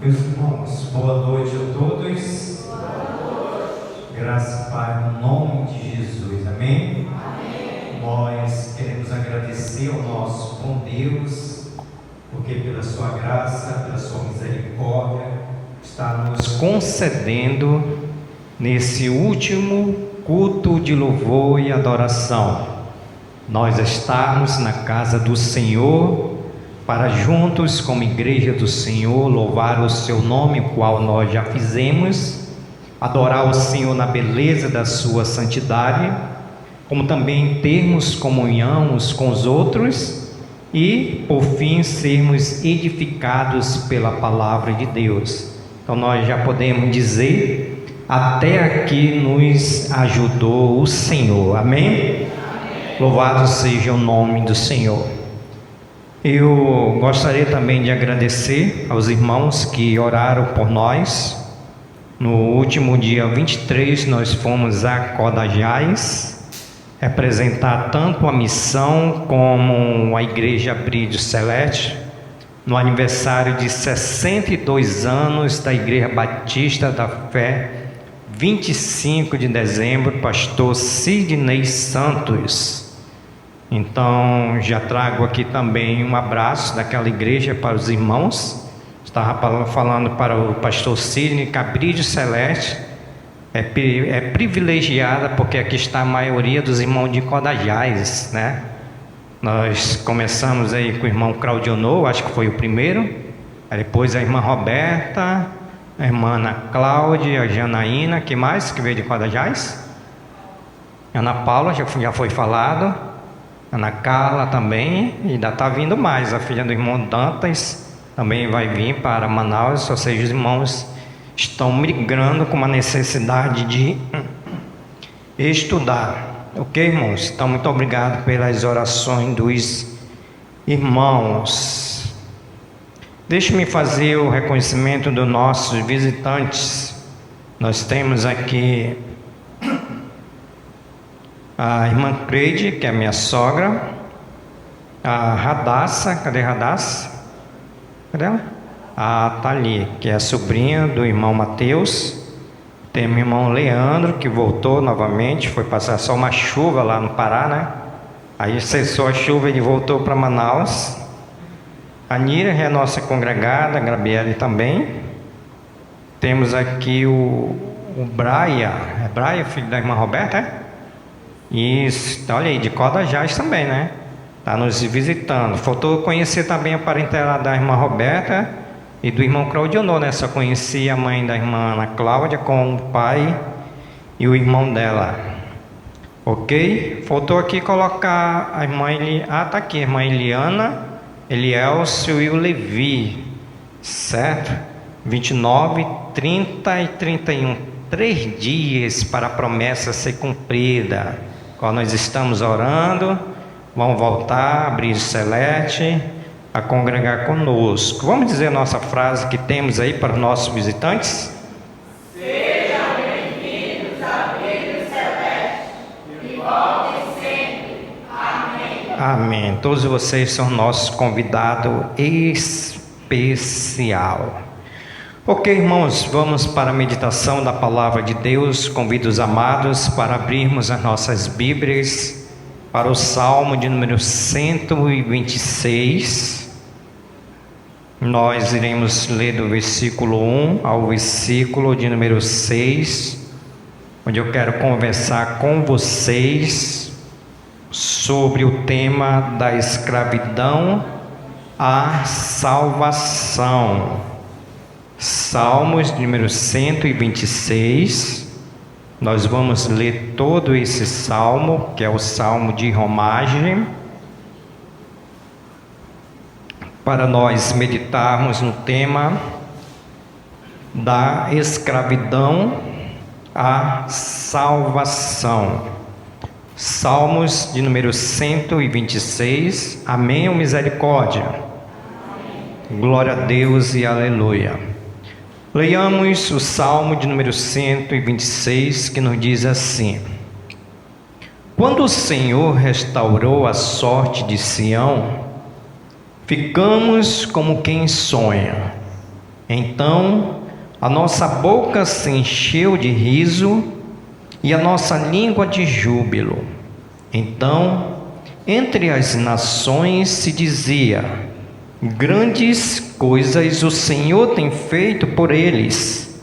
Meus irmãos, boa noite a todos. Boa noite. Graça e paz no nome de Jesus, amém? Amém. Nós queremos agradecer ao nosso bom Deus, porque pela sua graça, pela sua misericórdia, está nos concedendo nesse último culto de louvor e adoração, nós estarmos na casa do Senhor, para juntos, como igreja do Senhor, louvar o seu nome, o qual nós já fizemos, adorar o Senhor na beleza da sua santidade, como também termos comunhão uns com os outros e, por fim, sermos edificados pela palavra de Deus. Então nós já podemos dizer, até aqui nos ajudou o Senhor, amém? Louvado seja o nome do Senhor. Eu gostaria também de agradecer aos irmãos que oraram por nós. No último dia 23 nós fomos a Codajás representar tanto a missão como a igreja Brilho Celeste, no aniversário de 62 anos da Igreja Batista da Fé, 25 de dezembro, pastor Sidney Santos. Então já trago aqui também um abraço daquela igreja para os irmãos. Estava falando para o pastor Sidney que a Brilho Celeste é privilegiada, porque aqui está a maioria dos irmãos de Codajás, né? Nós começamos aí com o irmão Claudionor, acho que foi o primeiro, aí depois a irmã Roberta, a irmã Ana Cláudia, a Janaína, que mais que veio de Codajás? Ana Paula já foi falado. Ana Carla também, e ainda está vindo mais, a filha do irmão Dantas também vai vir para Manaus, ou seja, os irmãos estão migrando com uma necessidade de estudar, ok, irmãos? Então, muito obrigado pelas orações dos irmãos. Deixe-me fazer o reconhecimento dos nossos visitantes. Nós temos aqui a irmã Creide, que é minha sogra, a Radassa, cadê a Radassa? Cadê ela? A Thali, que é a sobrinha do irmão Mateus. Tem meu irmão Leandro, que voltou novamente, foi passar só uma chuva lá no Pará, né? Aí cessou a chuva e ele voltou para Manaus. A Nira é a nossa congregada, a Gabriele também. Temos aqui o Braia, é Braia, filho da irmã Roberta, é? Isso, olha aí, de Codajás também, né? Está nos visitando. Faltou conhecer também a parentela da irmã Roberta e do irmão Claudionor, né? Só conheci a mãe da irmã Ana Cláudia com o pai e o irmão dela. Ok? Faltou aqui colocar a irmã tá aqui, a irmã Eliana, Elielcio e o Levi, certo? 29, 30 e 31. 3 dias para a promessa ser cumprida. Quando nós estamos orando, vão voltar a Brilho Celeste a congregar conosco. Vamos dizer a nossa frase que temos aí para os nossos visitantes? Sejam bem-vindos a Brilho Celeste e voltem sempre. Amém. Amém. Todos vocês são nossos convidados especial. Ok, irmãos, vamos para a meditação da palavra de Deus. Convido os amados para abrirmos as nossas Bíblias para o Salmo de número 126. Nós iremos ler do versículo 1 ao versículo de número 6, onde eu quero conversar com vocês sobre o tema da escravidão à salvação. Salmos de número 126, nós vamos ler todo esse salmo, que é o salmo de romagem, para nós meditarmos no tema da escravidão à salvação. Salmos de número 126, amém ou misericórdia? Amém. Glória a Deus e aleluia. Leiamos o Salmo de número 126, que nos diz assim: Quando o Senhor restaurou a sorte de Sião, ficamos como quem sonha. Então a nossa boca se encheu de riso e a nossa língua de júbilo. Então, entre as nações se dizia: grandes coisas o Senhor tem feito por eles.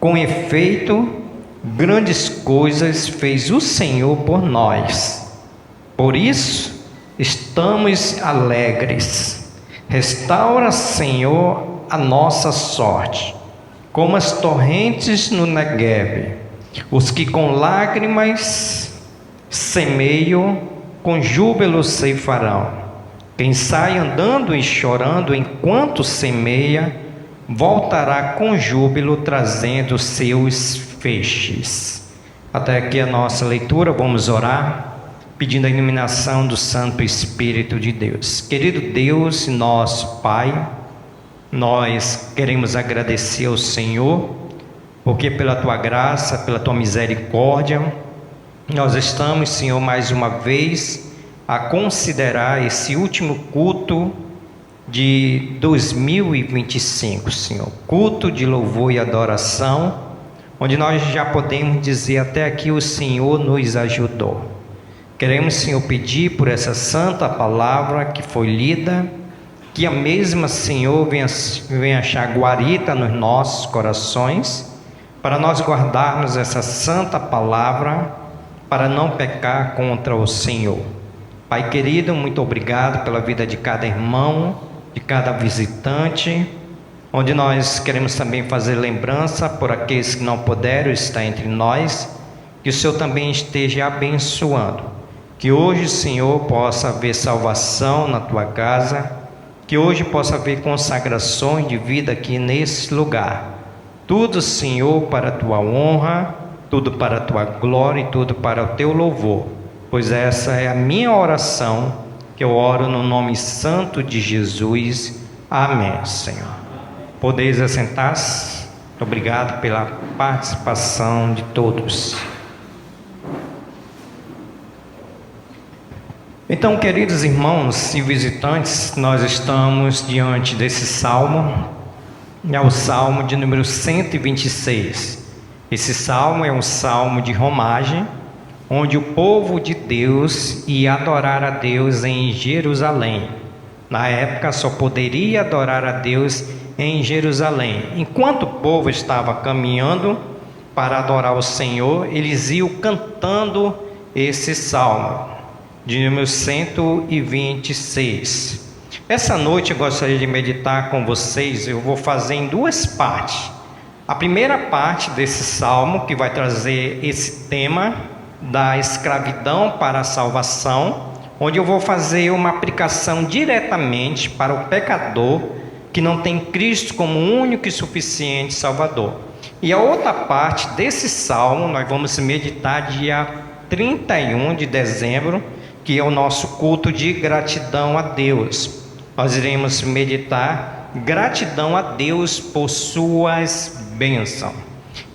Com efeito, grandes coisas fez o Senhor por nós. Por isso, estamos alegres. Restaura, Senhor, a nossa sorte, como as torrentes no Neguebe. Os que com lágrimas semeiam, com júbilo ceifarão. Quem sai andando e chorando enquanto semeia, voltará com júbilo trazendo seus feixes. Até aqui a nossa leitura. Vamos orar, pedindo a iluminação do Santo Espírito de Deus. Querido Deus e nosso Pai, nós queremos agradecer ao Senhor, porque pela Tua graça, pela Tua misericórdia, nós estamos, Senhor, mais uma vez a considerar esse último culto de 2025, Senhor. Culto de louvor e adoração, onde nós já podemos dizer: até aqui o Senhor nos ajudou. Queremos, Senhor, pedir por essa santa palavra que foi lida, que a mesma, Senhor, venha achar guarita nos nossos corações, para nós guardarmos essa santa palavra, para não pecar contra o Senhor. Pai querido, muito obrigado pela vida de cada irmão, de cada visitante, onde nós queremos também fazer lembrança por aqueles que não puderam estar entre nós, que o Senhor também esteja abençoando, que hoje, Senhor, possa haver salvação na Tua casa, que hoje possa haver consagrações de vida aqui nesse lugar, tudo, Senhor, para a Tua honra, tudo para a Tua glória e tudo para o Teu louvor, pois essa é a minha oração, que eu oro no nome santo de Jesus. Amém, Senhor. Podeis assentar-se. Obrigado pela participação de todos. Então, queridos irmãos e visitantes, nós estamos diante desse salmo, é o salmo de número 126. Esse salmo é um salmo de romagem, onde o povo de Deus ia adorar a Deus em Jerusalém. Na época só poderia adorar a Deus em Jerusalém. Enquanto o povo estava caminhando para adorar o Senhor, eles iam cantando esse salmo de número 126. Essa noite eu gostaria de meditar com vocês. Eu vou fazer em duas partes. A primeira parte desse salmo, que vai trazer esse tema da escravidão para a salvação, onde eu vou fazer uma aplicação diretamente para o pecador que não tem Cristo como único e suficiente Salvador. E a outra parte desse salmo nós vamos meditar dia 31 de dezembro, que é o nosso culto de gratidão a Deus. Nós iremos meditar gratidão a Deus por suas bênçãos.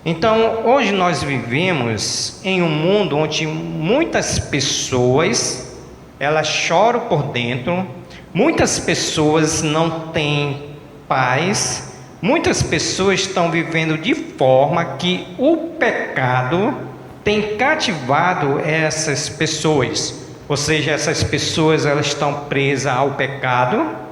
Então, hoje nós vivemos em um mundo onde muitas pessoas, elas choram por dentro, muitas pessoas não têm paz, muitas pessoas estão vivendo de forma que o pecado tem cativado essas pessoas. Ou seja, essas pessoas, elas estão presas ao pecado,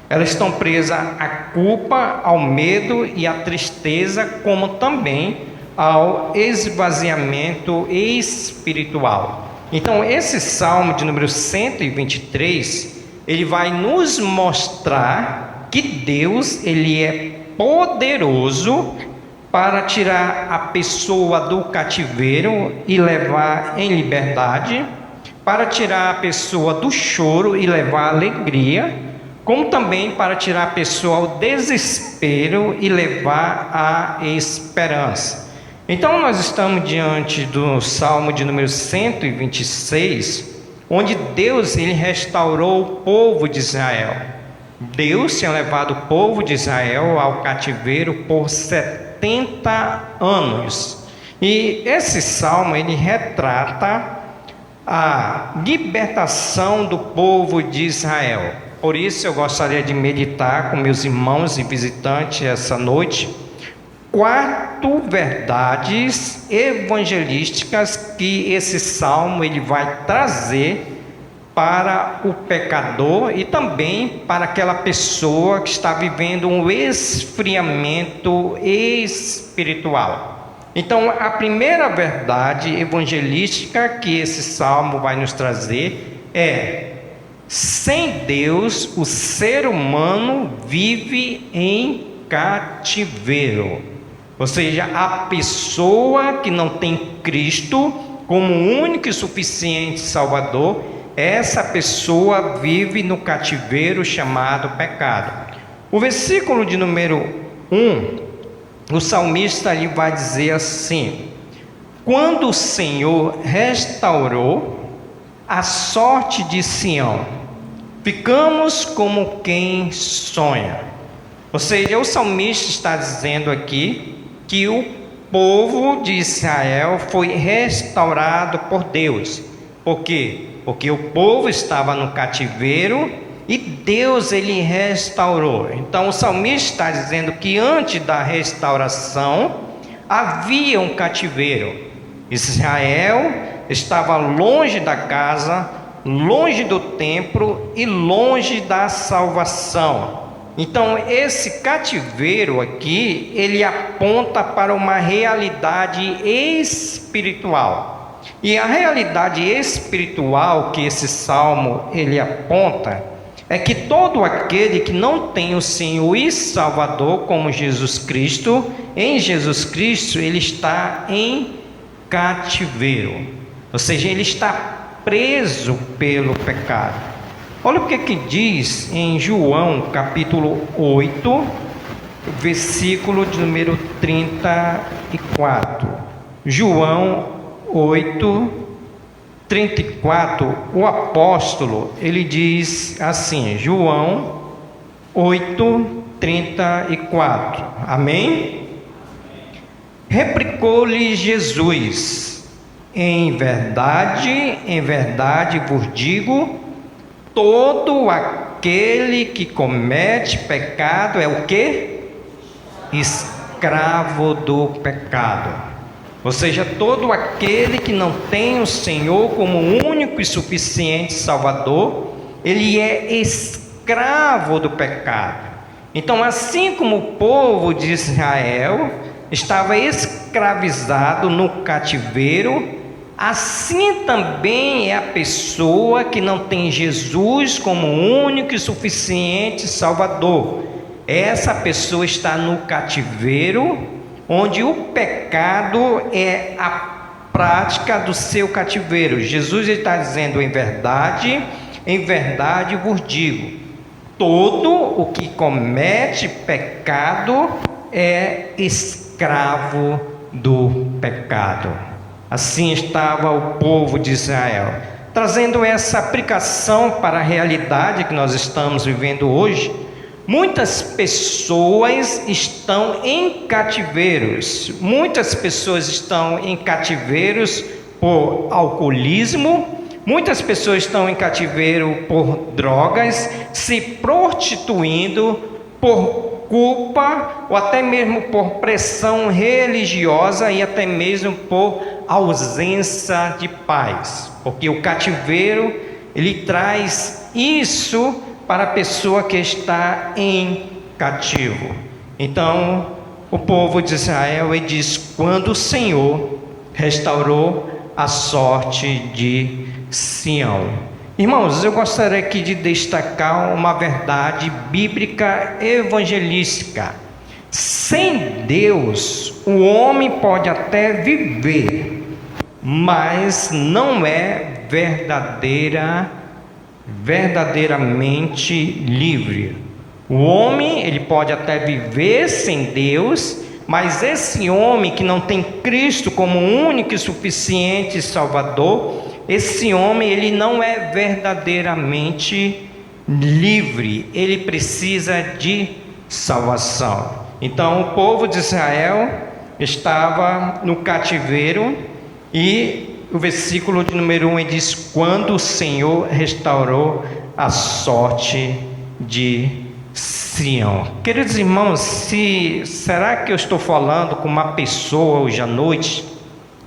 elas estão presas à culpa, ao medo e à tristeza, como também ao esvaziamento espiritual. Então, esse salmo de número 123, ele vai nos mostrar que Deus, ele é poderoso para tirar a pessoa do cativeiro e levar em liberdade, para tirar a pessoa do choro e levar à alegria, como também para tirar a pessoa ao desespero e levar à esperança. Então nós estamos diante do Salmo de número 126, onde Deus, ele restaurou o povo de Israel. Deus tinha levado o povo de Israel ao cativeiro por 70 anos. E esse salmo, ele retrata a libertação do povo de Israel. Por isso eu gostaria de meditar com meus irmãos e visitantes essa noite 4 verdades evangelísticas que esse salmo ele vai trazer para o pecador e também para aquela pessoa que está vivendo um esfriamento espiritual. Então, a primeira verdade evangelística que esse salmo vai nos trazer é: sem Deus, o ser humano vive em cativeiro. Ou seja, a pessoa que não tem Cristo como único e suficiente Salvador, essa pessoa vive no cativeiro chamado pecado. O versículo de número 1, o salmista ali vai dizer assim: quando o Senhor restaurou a sorte de Sião, ficamos como quem sonha. Ou seja, o salmista está dizendo aqui que o povo de Israel foi restaurado por Deus. Por quê? Porque o povo estava no cativeiro e Deus ele restaurou. Então o salmista está dizendo que antes da restauração havia um cativeiro. Israel estava longe da casa, longe do templo e longe da salvação. Então esse cativeiro aqui, ele aponta para uma realidade espiritual. E a realidade espiritual que esse salmo ele aponta é que todo aquele que não tem o Senhor e Salvador como Jesus Cristo, em Jesus Cristo ele está em cativeiro. Ou seja, ele está preso pelo pecado. Olha o que diz em João capítulo 8, versículo de número 34. João 8, 34, o apóstolo, ele diz assim, João 8, 34, amém? Replicou-lhe Jesus: em verdade vos digo, todo aquele que comete pecado é o quê? Escravo do pecado. Ou seja, todo aquele que não tem o Senhor como único e suficiente Salvador, ele é escravo do pecado. Então, assim como o povo de Israel estava escravizado no cativeiro, assim também é a pessoa que não tem Jesus como único e suficiente Salvador. Essa pessoa está no cativeiro, onde o pecado é a prática do seu cativeiro. Jesus está dizendo: em verdade vos digo, todo o que comete pecado é escravo do pecado. Assim estava o povo de Israel. Trazendo essa aplicação para a realidade que nós estamos vivendo hoje, muitas pessoas estão em cativeiros. Muitas pessoas estão em cativeiros por alcoolismo. Muitas pessoas estão em cativeiro por drogas, se prostituindo por culpa ou até mesmo por pressão religiosa e até mesmo por ausência de paz. Porque o cativeiro, ele traz isso para a pessoa que está em cativo. Então, o povo de Israel, ele diz: quando o Senhor restaurou a sorte de Sião. Irmãos, eu gostaria aqui de destacar uma verdade bíblica evangelística. Sem Deus, o homem pode até viver, mas não é verdadeiramente livre. O homem, ele pode até viver sem Deus, mas esse homem que não tem Cristo como único e suficiente Salvador, esse homem, ele não é verdadeiramente livre. Ele precisa de salvação. Então, o povo de Israel estava no cativeiro e o versículo de número 1 diz: quando o Senhor restaurou a sorte de Sião. Queridos irmãos, será que eu estou falando com uma pessoa hoje à noite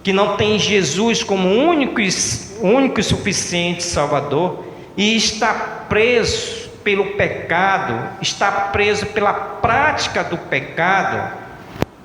que não tem Jesus como único e suficiente Salvador e está preso pelo pecado, está preso pela prática do pecado?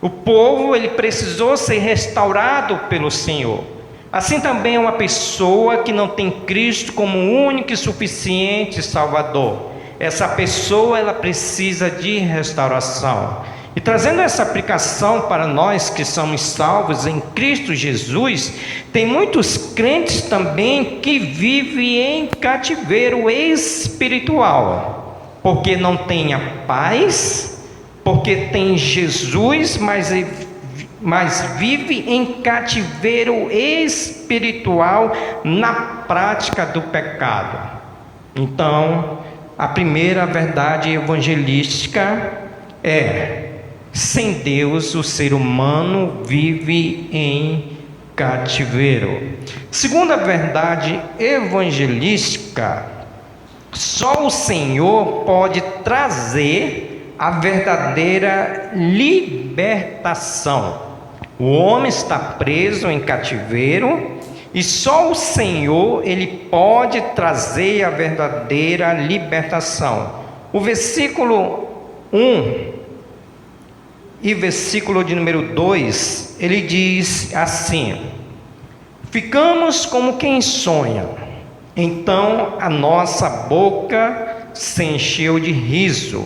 O povo, ele precisou ser restaurado pelo Senhor. Assim também é uma pessoa que não tem Cristo como único e suficiente Salvador. Essa pessoa, ela precisa de restauração. E trazendo essa aplicação para nós que somos salvos em Cristo Jesus, tem muitos crentes também que vivem em cativeiro espiritual, porque não tem a paz, porque tem Jesus, mas vive em cativeiro espiritual na prática do pecado. Então, a primeira verdade evangelística é: sem Deus o ser humano vive em cativeiro. Segunda verdade evangelística: só o Senhor pode trazer a verdadeira libertação. O homem está preso em cativeiro e só o Senhor, ele pode trazer a verdadeira libertação. O versículo 1 e versículo de número 2, ele diz assim: ficamos como quem sonha, então a nossa boca se encheu de riso.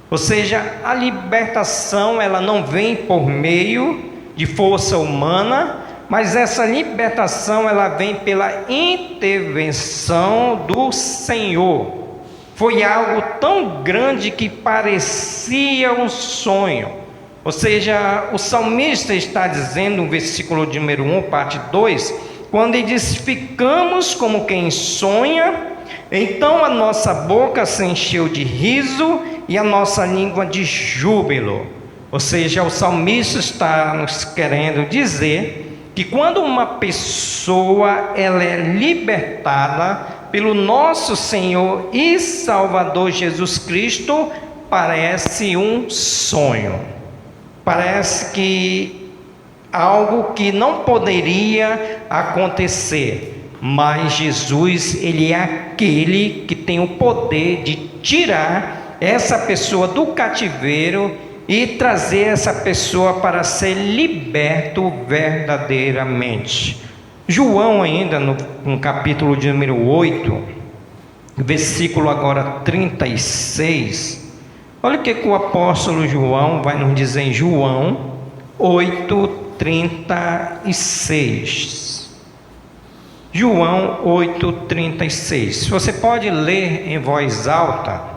Ou seja, a libertação, ela não vem por meio de força humana, mas essa libertação, ela vem pela intervenção do Senhor. Foi algo tão grande que parecia um sonho. Ou seja, o salmista está dizendo no versículo de número 1, parte 2, quando ele diz: ficamos como quem sonha, então a nossa boca se encheu de riso e a nossa língua de júbilo. Ou seja, o salmista está nos querendo dizer que quando uma pessoa ela é libertada pelo nosso Senhor e Salvador Jesus Cristo, parece um sonho. Parece que algo que não poderia acontecer, mas Jesus, ele é aquele que tem o poder de tirar essa pessoa do cativeiro e trazer essa pessoa para ser liberto verdadeiramente. João, ainda no capítulo de número 8, versículo agora 36, olha o que o apóstolo João vai nos dizer em João 8:36. João 8:36. Você pode ler em voz alta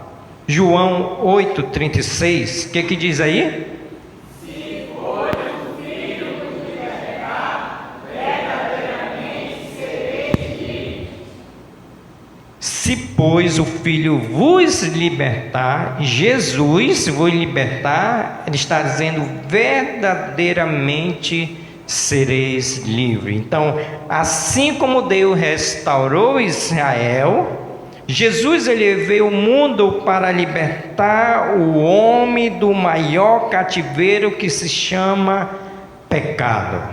João 8:36. O que diz aí? Se for o Filho vos libertar, verdadeiramente sereis livres. Se, pois, o Filho vos libertar, Jesus vos libertar, ele está dizendo: verdadeiramente sereis livres. Então, assim como Deus restaurou Israel, Jesus, ele veio ao mundo para libertar o homem do maior cativeiro que se chama pecado.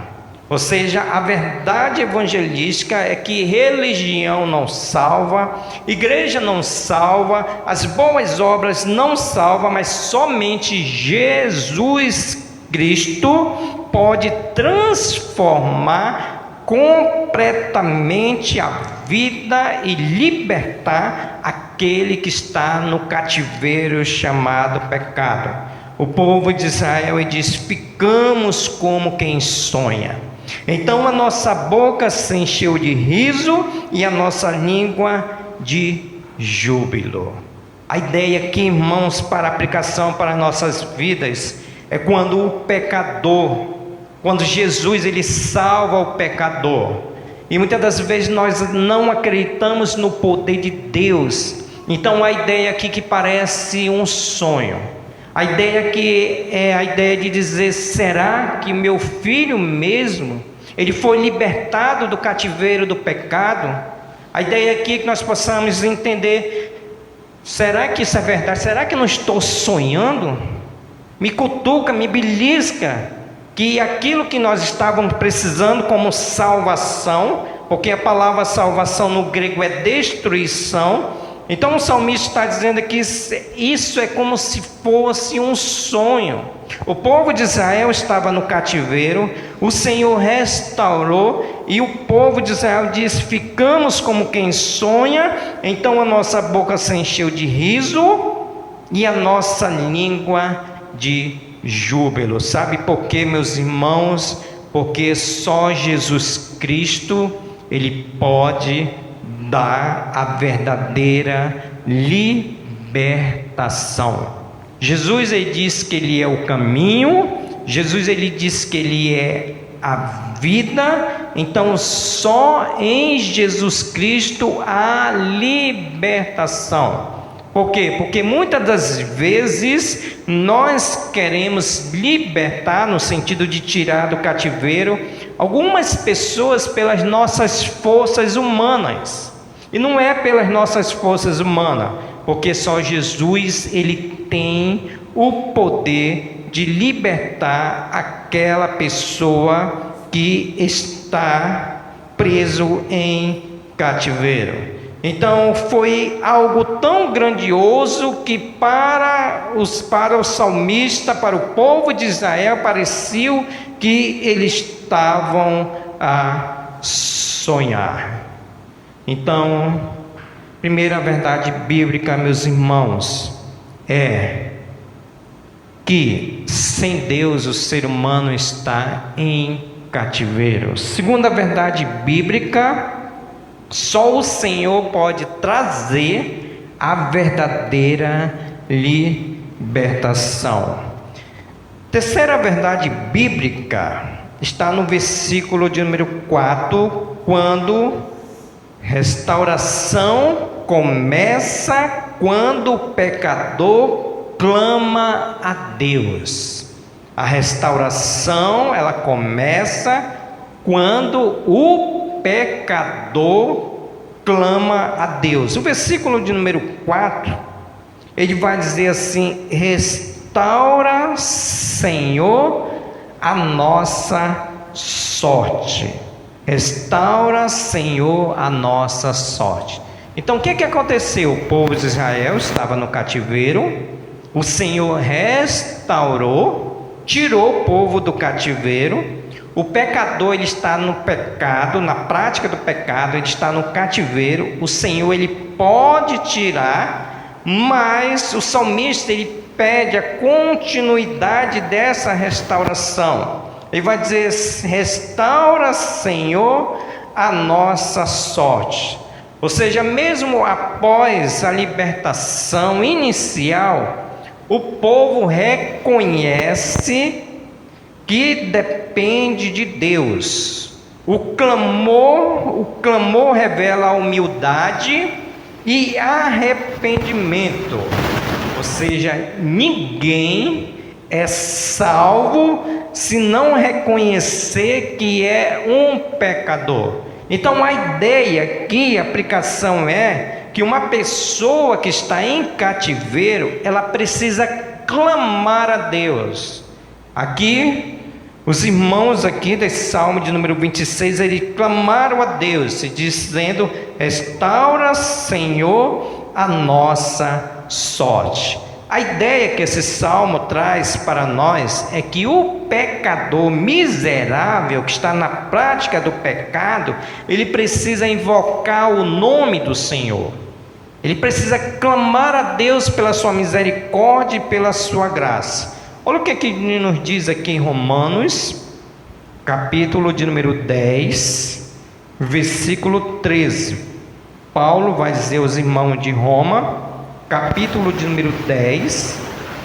Ou seja, a verdade evangelística é que religião não salva, igreja não salva, as boas obras não salvam, mas somente Jesus Cristo pode transformar completamente a vida e libertar aquele que está no cativeiro chamado pecado. O povo de Israel diz: ficamos como quem sonha. Então a nossa boca se encheu de riso e a nossa língua de júbilo. A ideia aqui, irmãos, para aplicação para nossas vidas, é quando o pecador, quando Jesus ele salva o pecador. E muitas das vezes nós não acreditamos no poder de Deus. Então a ideia aqui que parece um sonho. A ideia que é a ideia de dizer: será que meu filho mesmo, ele foi libertado do cativeiro do pecado? A ideia aqui é que nós possamos entender: Será que isso é verdade? Será que eu não estou sonhando? Me cutuca, me belisca, que aquilo que nós estávamos precisando como salvação, porque a palavra salvação no grego é destruição. Então o salmista está dizendo que isso é como se fosse um sonho. O povo de Israel estava no cativeiro, o Senhor restaurou, e o povo de Israel diz: ficamos como quem sonha. Então a nossa boca se encheu de riso e a nossa língua de júbilo. Sabe por quê, meus irmãos? Porque só Jesus Cristo, Ele pode dar a verdadeira libertação. Jesus, Ele diz que Ele é o caminho, Jesus, Ele diz que Ele é a vida. Então só em Jesus Cristo há libertação. Por quê? Porque muitas das vezes nós queremos libertar, no sentido de tirar do cativeiro, algumas pessoas pelas nossas forças humanas. E não é pelas nossas forças humanas, porque só Jesus, Ele tem o poder de libertar aquela pessoa que está preso em cativeiro. Então foi algo tão grandioso que para o salmista, para o povo de Israel, pareceu que eles estavam a sonhar. Então, primeira verdade bíblica, meus irmãos, é que sem Deus o ser humano está em cativeiro. Segunda verdade bíblica, só o Senhor pode trazer a verdadeira libertação. Terceira verdade bíblica está no versículo de número 4, quando restauração começa quando o pecador clama a Deus. A restauração, ela começa quando o pecador clama a Deus. O versículo de número 4, ele vai dizer assim: restaura, Senhor, a nossa sorte. Restaura, Senhor, a nossa sorte. Então o que aconteceu? O povo de Israel estava no cativeiro, o Senhor restaurou, tirou o povo do cativeiro. O pecador, ele está no pecado, na prática do pecado, ele está no cativeiro. O Senhor, ele pode tirar, mas o salmista, ele pede a continuidade dessa restauração. Ele vai dizer: restaura, Senhor, a nossa sorte. Ou seja, mesmo após a libertação inicial, o povo reconhece que depende de Deus. O clamor revela a humildade e arrependimento. Ou seja, ninguém é salvo se não reconhecer que é um pecador. Então a ideia aqui, a aplicação é que uma pessoa que está em cativeiro, ela precisa clamar a Deus. Aqui, os irmãos aqui desse Salmo de número 26, eles clamaram a Deus, dizendo: restaura, Senhor, a nossa sorte. A ideia que esse salmo traz para nós é que o pecador miserável que está na prática do pecado, ele precisa invocar o nome do Senhor. Ele precisa clamar a Deus pela sua misericórdia e pela sua graça. Olha o que nos diz aqui em Romanos, capítulo de número 10, versículo 13. Paulo vai dizer aos irmãos de Roma, capítulo de número 10,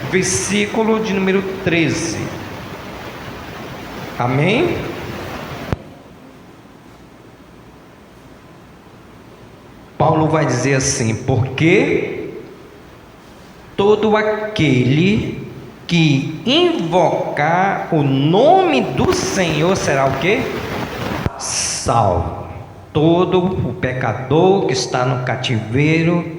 versículo de número 13. Amém? Paulo vai dizer assim: porque todo aquele que invocar o nome do Senhor será o quê? Salvo. Todo o pecador que está no cativeiro,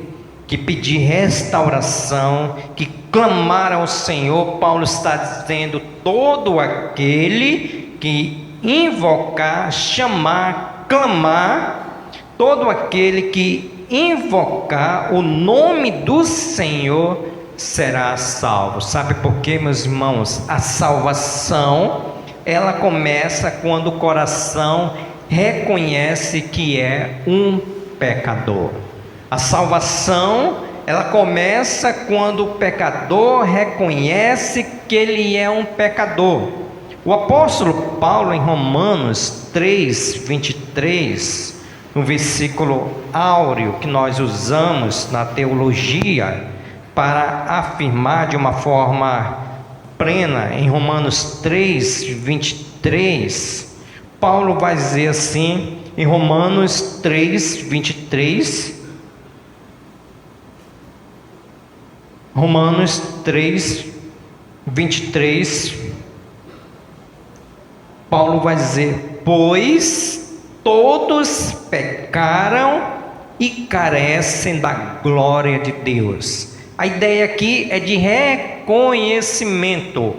que pedir restauração, que clamar ao Senhor. Paulo está dizendo: todo aquele que invocar, chamar, clamar, todo aquele que invocar o nome do Senhor será salvo. Sabe por quê, meus irmãos? A salvação, ela começa quando o coração reconhece que é um pecador. A salvação, ela começa quando o pecador reconhece que ele é um pecador. O apóstolo Paulo, em Romanos 3:23, no versículo áureo que nós usamos na teologia para afirmar de uma forma plena, em Romanos 3:23, Paulo vai dizer assim, em Romanos 3:23, Romanos 3:23, Paulo vai dizer: pois todos pecaram e carecem da glória de Deus. A ideia aqui é de reconhecimento.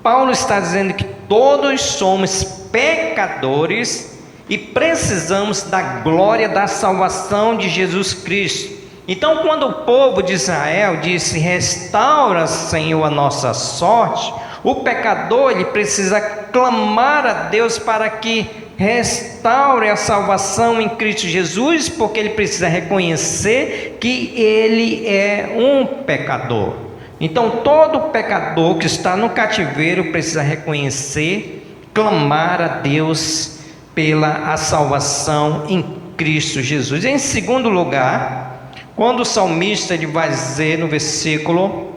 Paulo está dizendo que todos somos pecadores e precisamos da glória da salvação de Jesus Cristo. Então, quando o povo de Israel disse: restaura, Senhor, a nossa sorte, o pecador ele precisa clamar a Deus para que restaure a salvação em Cristo Jesus, porque ele precisa reconhecer que ele é um pecador. Então, todo pecador que está no cativeiro precisa reconhecer, clamar a Deus pela a salvação em Cristo Jesus. Em segundo lugar, quando o salmista ele vai dizer no versículo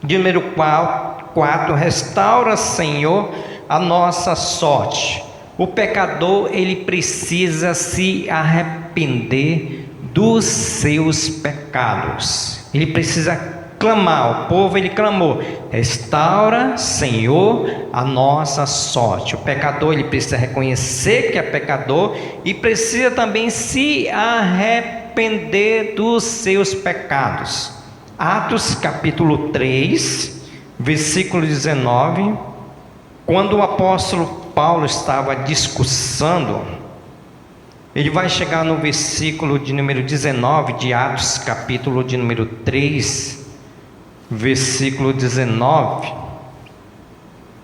de número 4, restaura, Senhor, a nossa sorte. O pecador ele precisa se arrepender dos seus pecados. Ele precisa clamar. O povo ele clamou: restaura, Senhor, a nossa sorte. O pecador ele precisa reconhecer que é pecador e precisa também se arrepender dos seus pecados. Atos capítulo 3, versículo 19, quando o apóstolo Paulo estava discursando, ele vai chegar no versículo de número 19 de Atos capítulo de número 3, versículo 19,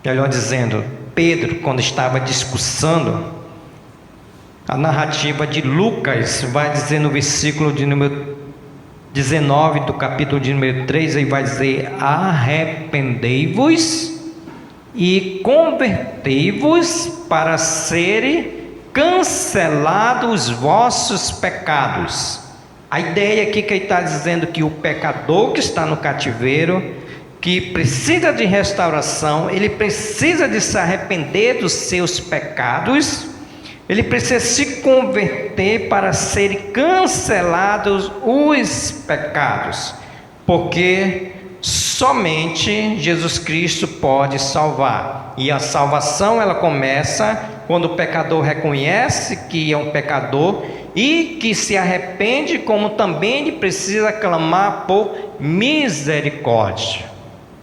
melhor dizendo, Pedro, quando estava discursando, a narrativa de Lucas vai dizer no versículo de número 19 do capítulo de número 3, ele vai dizer: arrependei-vos e convertei-vos para serem cancelados os vossos pecados. A ideia aqui que ele está dizendo que o pecador que está no cativeiro, que precisa de restauração, ele precisa de se arrepender dos seus pecados, ele precisa se converter para serem cancelados os pecados, porque somente Jesus Cristo pode salvar. E a salvação ela começa quando o pecador reconhece que é um pecador e que se arrepende, como também ele precisa clamar por misericórdia.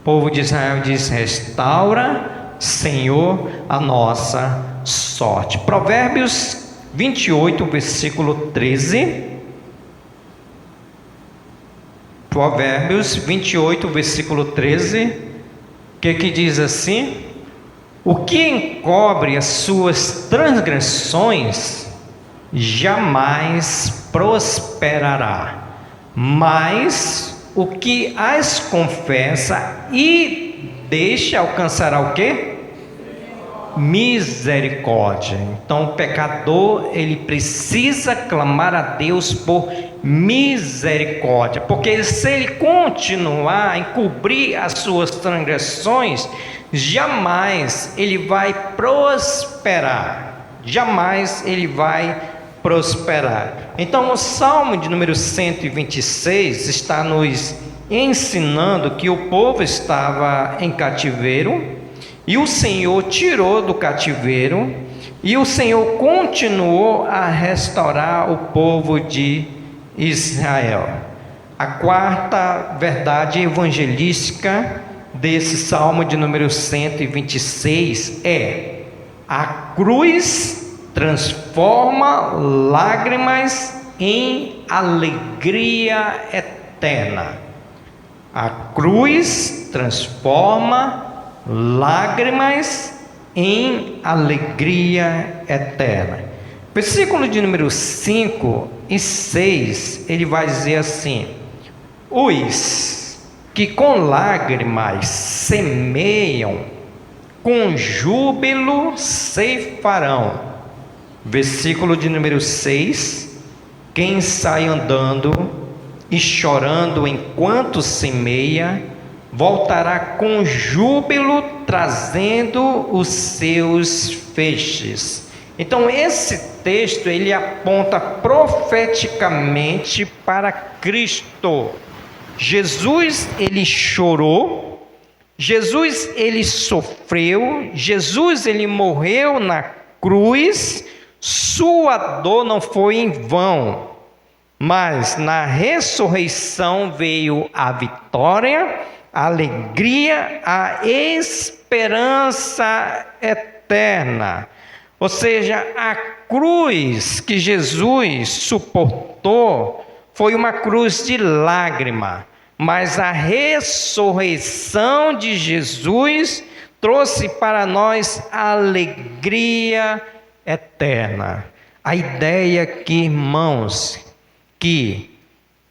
O povo de Israel diz: restaura, Senhor, a nossa sorte. Provérbios 28, versículo 13. Provérbios 28, versículo 13, que diz assim: o que encobre as suas transgressões jamais prosperará, mas o que as confessa e deixa alcançará o quê? Misericórdia. Então o pecador ele precisa clamar a Deus por misericórdia, porque se ele continuar a encobrir as suas transgressões, jamais ele vai prosperar, jamais ele vai prosperar. Então o Salmo de número 126 está nos ensinando que o povo estava em cativeiro e o Senhor tirou do cativeiro, e o Senhor continuou a restaurar o povo de Israel. A quarta verdade evangelística desse Salmo de número 126 é: a cruz transforma lágrimas em alegria eterna. A cruz transforma lágrimas em alegria eterna. Versículo de número 5 e 6, ele vai dizer assim: os que com lágrimas semeiam, com júbilo ceifarão. Versículo de número 6: quem sai andando e chorando enquanto semeia, voltará com júbilo, trazendo os seus feixes. Então esse texto ele aponta profeticamente para Cristo. Jesus ele chorou, Jesus ele sofreu, Jesus ele morreu na cruz. Sua dor não foi em vão, mas na ressurreição veio a vitória, a alegria, a esperança eterna. Ou seja, a cruz que Jesus suportou foi uma cruz de lágrima, mas a ressurreição de Jesus trouxe para nós a alegria eterna. A ideia aqui, irmãos, que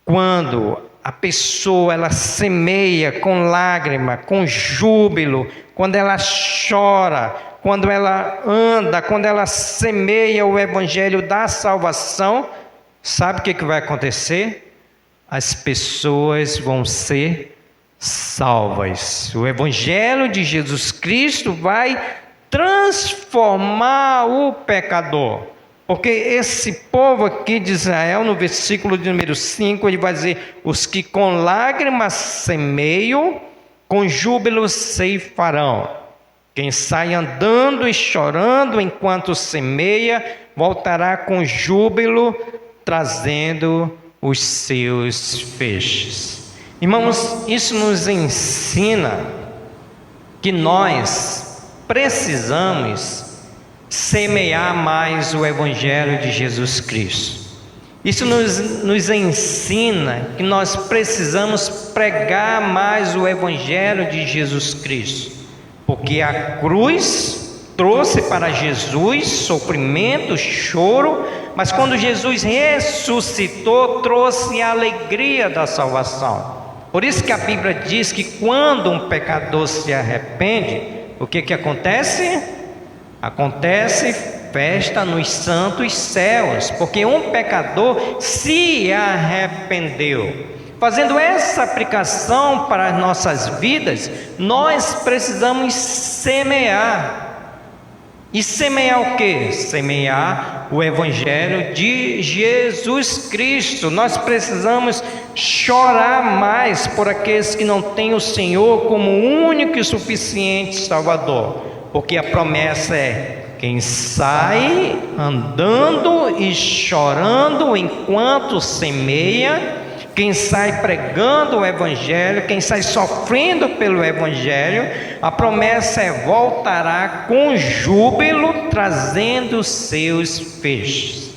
quando a pessoa ela semeia com lágrima, com júbilo, quando ela chora, quando ela anda, quando ela semeia o evangelho da salvação, sabe o que vai acontecer? As pessoas vão ser salvas. O evangelho de Jesus Cristo vai transformar o pecador. Porque esse povo aqui de Israel, no versículo de número 5, ele vai dizer: os que com lágrimas semeiam, com júbilo ceifarão. Quem sai andando e chorando enquanto semeia, voltará com júbilo, trazendo os seus feixes. Irmãos, isso nos ensina que nós precisamos semear mais o evangelho de Jesus Cristo. Isso nos ensina que nós precisamos pregar mais o evangelho de Jesus Cristo, porque a cruz trouxe para Jesus sofrimento, choro, mas quando Jesus ressuscitou, trouxe a alegria da salvação. Por isso que a Bíblia diz que quando um pecador se arrepende, o que acontece? Acontece festa nos santos céus, porque um pecador se arrependeu. Fazendo essa aplicação para as nossas vidas, nós precisamos semear. E semear o quê? Semear o evangelho de Jesus Cristo. Nós precisamos chorar mais por aqueles que não têm o Senhor como único e suficiente Salvador. Porque a promessa é: quem sai andando e chorando enquanto semeia, quem sai pregando o evangelho, quem sai sofrendo pelo evangelho, a promessa é: voltará com júbilo, trazendo os seus feixes.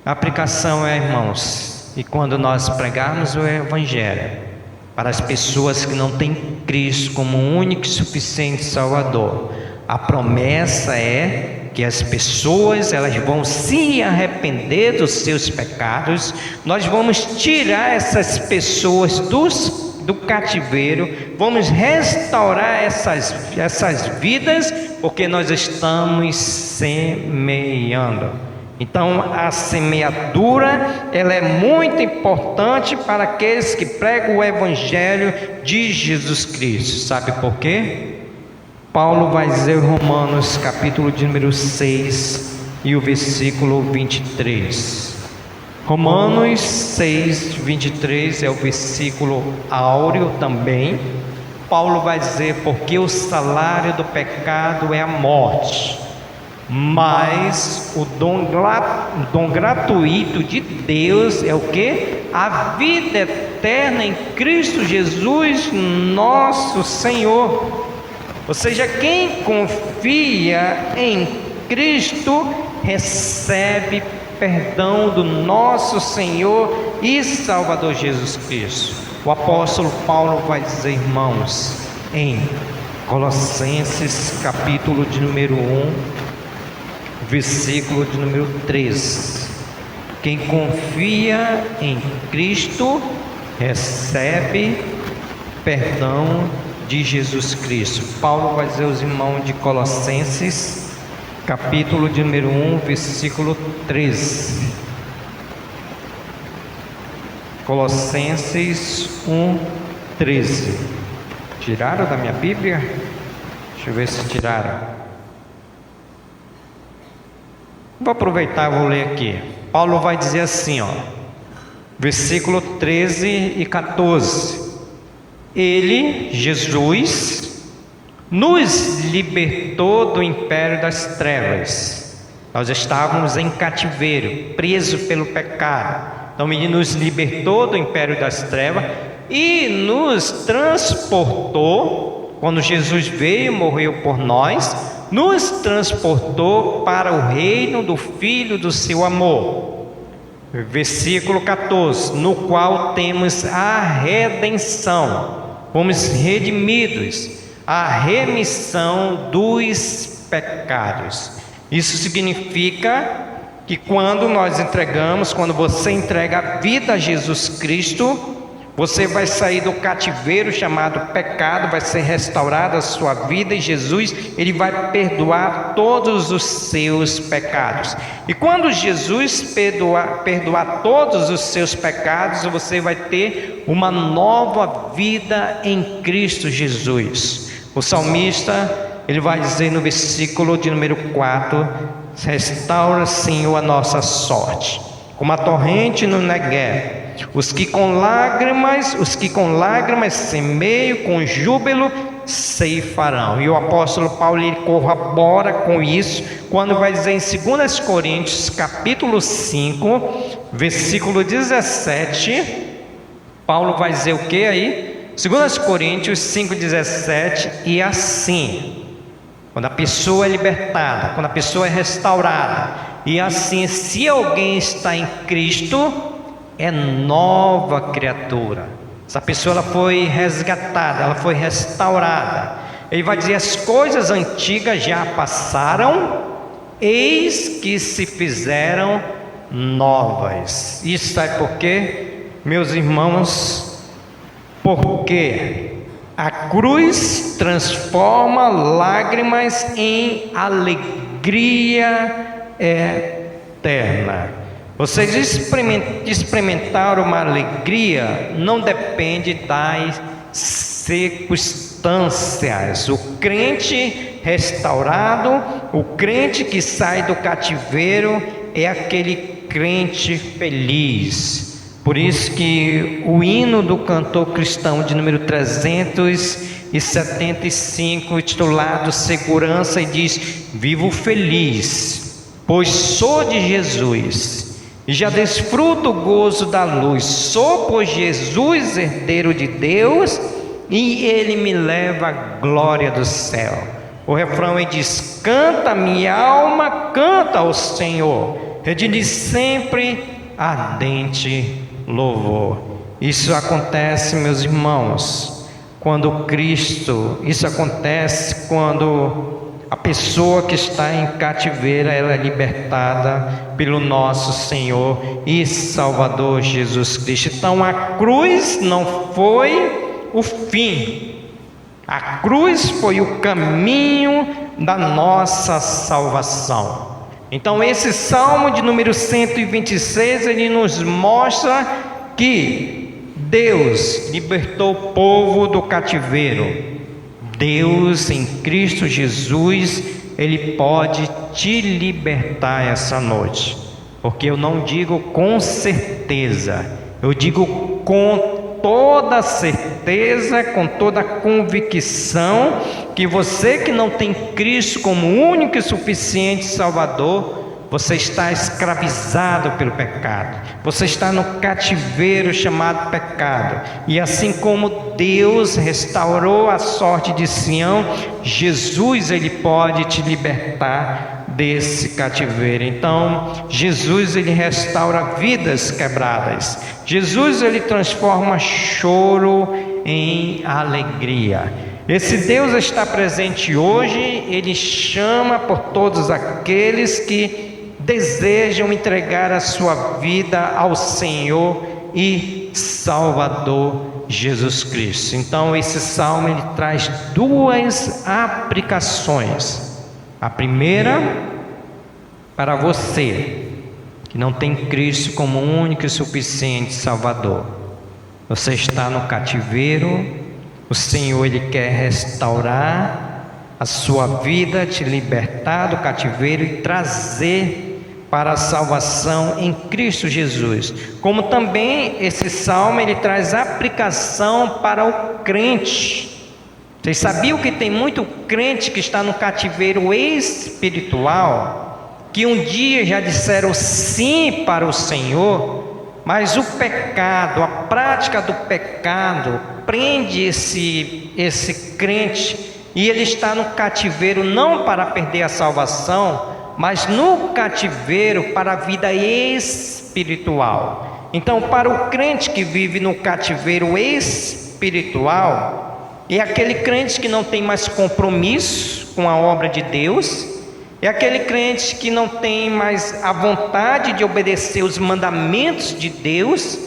A aplicação é, irmãos, e quando nós pregarmos o evangelho para as pessoas que não têm Cristo como único e suficiente Salvador, a promessa é que as pessoas elas vão se arrepender dos seus pecados. Nós vamos tirar essas pessoas do cativeiro, vamos restaurar essas vidas, porque nós estamos semeando. Então a semeadura ela é muito importante para aqueles que pregam o evangelho de Jesus Cristo. Sabe por quê? Paulo vai dizer em Romanos capítulo de número 6 e o versículo 23. Romanos 6, 23 é o versículo áureo também. Paulo vai dizer: porque o salário do pecado é a morte, mas o dom gratuito de Deus é o que? a vida eterna em Cristo Jesus, nosso Senhor. Ou seja, quem confia em Cristo recebe perdão do nosso Senhor e Salvador Jesus Cristo. O apóstolo Paulo vai dizer, irmãos, em Colossenses capítulo de número 1, versículo de número 3: quem confia em Cristo recebe perdão de Jesus Cristo. Paulo vai dizer aos irmãos de Colossenses capítulo de número 1, versículo 3. Colossenses 1, 13. Tiraram da minha Bíblia? Deixa eu ver se tiraram. Vou aproveitar e vou ler aqui. Paulo vai dizer assim, versículo 13 e 14: Ele, Jesus, nos libertou do império das trevas. Nós estávamos em cativeiro, presos pelo pecado. Então Ele nos libertou do império das trevas e nos transportou. Quando Jesus veio e morreu por nós, nos transportou para o reino do Filho do seu amor. Versículo 14: no qual temos a redenção, fomos redimidos, a remissão dos pecados. Isso significa que quando nós entregamos, quando você entrega a vida a Jesus Cristo, você vai sair do cativeiro chamado pecado, vai ser restaurada a sua vida, e Jesus, Ele vai perdoar todos os seus pecados. E quando Jesus perdoar todos os seus pecados, você vai ter uma nova vida em Cristo Jesus. O salmista, ele vai dizer no versículo de número 4: restaura, Senhor, a nossa sorte, como a torrente no Negueb. Os que com lágrimas semeiam, com júbilo ceifarão. E o apóstolo Paulo, ele corrobora com isso quando vai dizer em 2 Coríntios capítulo 5, versículo 17. Paulo vai dizer o que aí? 2 Coríntios 5,17: e assim, quando a pessoa é libertada, quando a pessoa é restaurada, e assim, se alguém está em Cristo, é nova criatura. Essa pessoa, ela foi resgatada, ela foi restaurada. Ele vai dizer: as coisas antigas já passaram, eis que se fizeram novas. Isso sabe por quê, meus irmãos? Porque a cruz transforma lágrimas em alegria eterna. Vocês experimentaram uma alegria, não depende das circunstâncias. O crente restaurado, o crente que sai do cativeiro, é aquele crente feliz. Por isso que o hino do cantor cristão de número 375, titulado Segurança, e diz: vivo feliz, pois sou de Jesus, e já desfruto o gozo da luz. Sou por Jesus herdeiro de Deus, e Ele me leva à glória do céu. O refrão diz: canta minha alma, canta ao Senhor, redile sempre ardente louvor. Isso acontece, meus irmãos, quando Cristo, isso acontece quando a pessoa que está em cativeiro, ela é libertada pelo nosso Senhor e Salvador Jesus Cristo. Então a cruz não foi o fim, a cruz foi o caminho da nossa salvação. Então esse Salmo de número 126, ele nos mostra que Deus libertou o povo do cativeiro. Deus em Cristo Jesus, Ele pode te libertar essa noite. Porque eu não digo com certeza, eu digo com toda certeza, com toda convicção, que você que não tem Cristo como único e suficiente Salvador, você está escravizado pelo pecado, você está no cativeiro chamado pecado, e assim como Deus restaurou a sorte de Sião, Jesus, ele pode te libertar desse cativeiro. Então, Jesus, ele restaura vidas quebradas, Jesus, ele transforma choro em alegria. Esse Deus está presente hoje, ele chama por todos aqueles que desejam entregar a sua vida ao Senhor e Salvador Jesus Cristo. Então, esse salmo ele traz duas aplicações. A primeira, para você que não tem Cristo como único e suficiente Salvador. Você está no cativeiro, o Senhor ele quer restaurar a sua vida, te libertar do cativeiro e trazer para a salvação em Cristo Jesus. Como também esse salmo ele traz aplicação para o crente. Vocês sabiam que tem muito crente que está no cativeiro espiritual, que um dia já disseram sim para o Senhor, mas o pecado, a prática do pecado prende esse crente, e ele está no cativeiro não para perder a salvação, mas no cativeiro para a vida espiritual. Então, para o crente que vive no cativeiro espiritual, é aquele crente que não tem mais compromisso com a obra de Deus, é aquele crente que não tem mais a vontade de obedecer os mandamentos de Deus,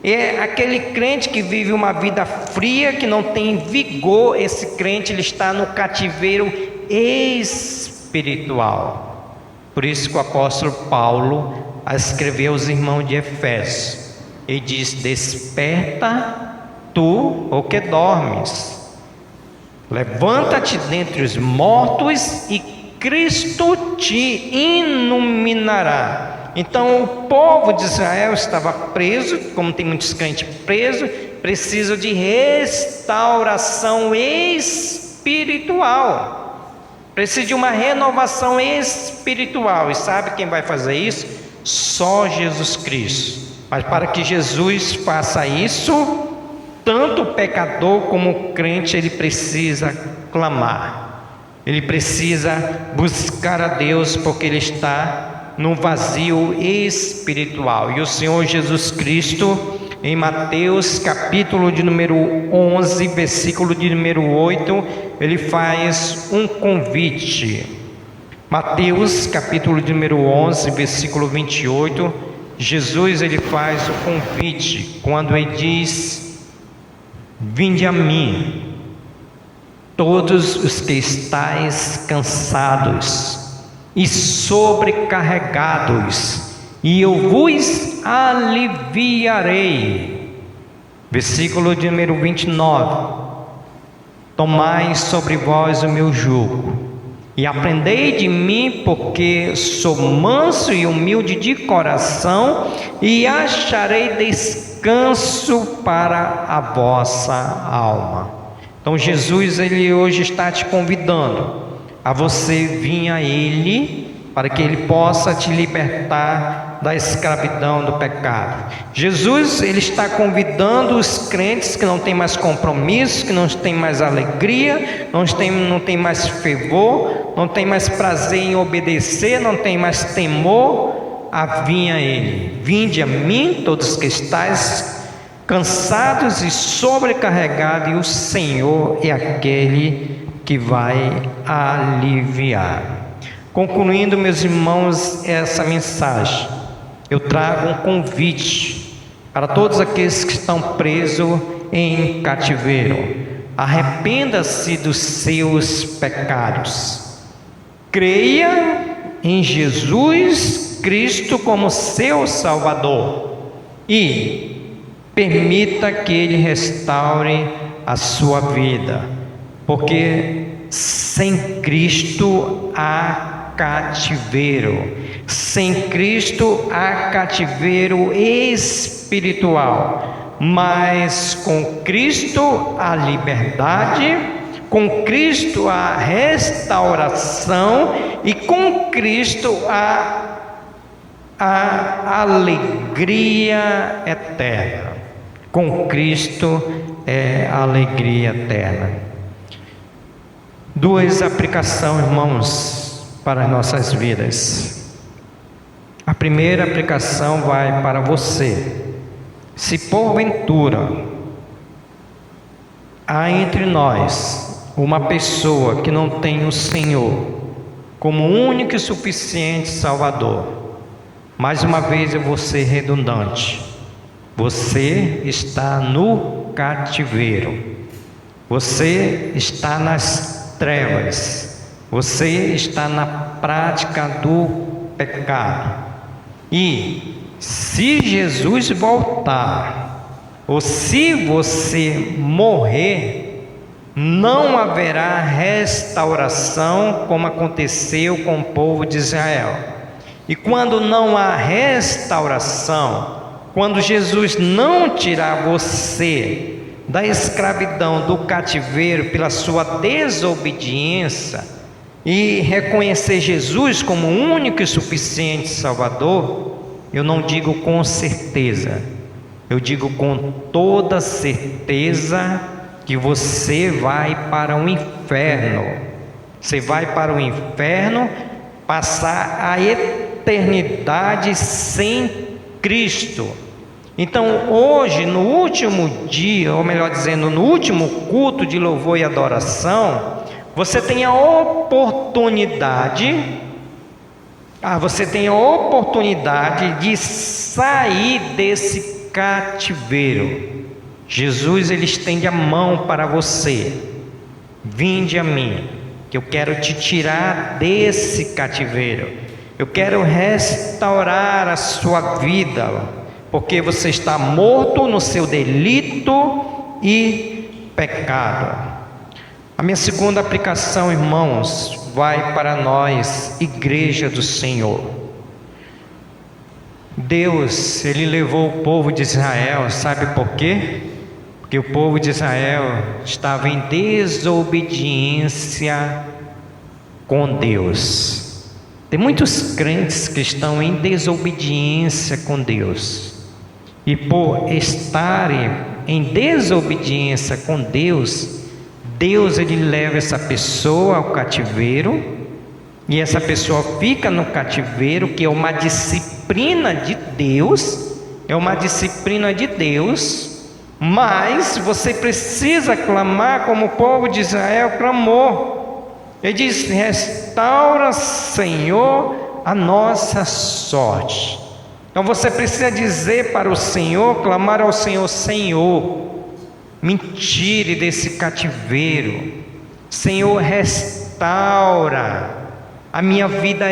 é aquele crente que vive uma vida fria, que não tem vigor. Esse crente ele está no cativeiro espiritual. Por isso que o apóstolo Paulo escreveu aos irmãos de Efésios, ele diz: desperta tu, o que dormes, levanta-te dentre os mortos e Cristo te iluminará. Então o povo de Israel estava preso, como tem muitos crentes presos, precisa de restauração espiritual, precisa de uma renovação espiritual. E sabe quem vai fazer isso? Só Jesus Cristo. Mas para que Jesus faça isso, tanto o pecador como o crente, ele precisa clamar, ele precisa buscar a Deus, porque ele está no vazio espiritual. E o Senhor Jesus Cristo, em Mateus capítulo de número 11, versículo de número 8, ele faz um convite. Mateus capítulo de número 11, versículo 28, Jesus ele faz o convite, quando ele diz: vinde a mim, todos os que estáis cansados e sobrecarregados, e eu vos aliviarei. Versículo de número 29: tomai sobre vós o meu jugo, e aprendei de mim, porque sou manso e humilde de coração, e acharei descanso para a vossa alma. Então Jesus ele hoje está te convidando a você vir a Ele, para que Ele possa te libertar da escravidão do pecado. Jesus ele está convidando os crentes que não têm mais compromisso, que não têm mais alegria, não tem mais fervor, não tem mais prazer em obedecer, não tem mais temor, a vir a Ele. Vinde a mim, todos que estáis cansados e sobrecarregados, e o Senhor é aquele que vai aliviar. Concluindo, meus irmãos, essa mensagem, eu trago um convite para todos aqueles que estão presos em cativeiro. Arrependa-se dos seus pecados, creia em Jesus Cristo como seu Salvador e permita que Ele restaure a sua vida, porque sem Cristo há cativeiro, sem Cristo há cativeiro espiritual, mas com Cristo há liberdade, com Cristo há restauração e com Cristo há a alegria eterna. Com Cristo é a alegria eterna. Duas aplicações, irmãos, para as nossas vidas. A primeira aplicação vai para você. Se porventura há entre nós uma pessoa que não tem o Senhor como único e suficiente Salvador, mais uma vez eu vou ser redundante, você está no cativeiro, você está nas trevas, você está na prática do pecado. E se Jesus voltar, ou se você morrer, não haverá restauração como aconteceu com o povo de Israel. E quando não há restauração, quando Jesus não tirar você da escravidão, do cativeiro pela sua desobediência e reconhecer Jesus como o único e suficiente Salvador, eu não digo com certeza, eu digo com toda certeza que você vai para o inferno. Você vai para o inferno, passar a eternidade sem Cristo. Então hoje, no último dia, ou melhor dizendo, no último culto de louvor e adoração, você tem a oportunidade de sair desse cativeiro. Jesus, ele estende a mão para você. Vinde a mim, que eu quero te tirar desse cativeiro. Eu quero restaurar a sua vida, porque você está morto no seu delito e pecado. A minha segunda aplicação, irmãos, vai para nós, igreja do Senhor. Deus, ele levou o povo de Israel, sabe por quê? Porque o povo de Israel estava em desobediência com Deus. Tem muitos crentes que estão em desobediência com Deus. E por estarem em desobediência com Deus, Deus ele leva essa pessoa ao cativeiro, e essa pessoa fica no cativeiro, que é uma disciplina de Deus, mas você precisa clamar como o povo de Israel clamou. Ele diz: restaura, Senhor, a nossa sorte. Então você precisa dizer para o Senhor, clamar ao Senhor: Senhor, me tire desse cativeiro. Senhor, restaura a minha vida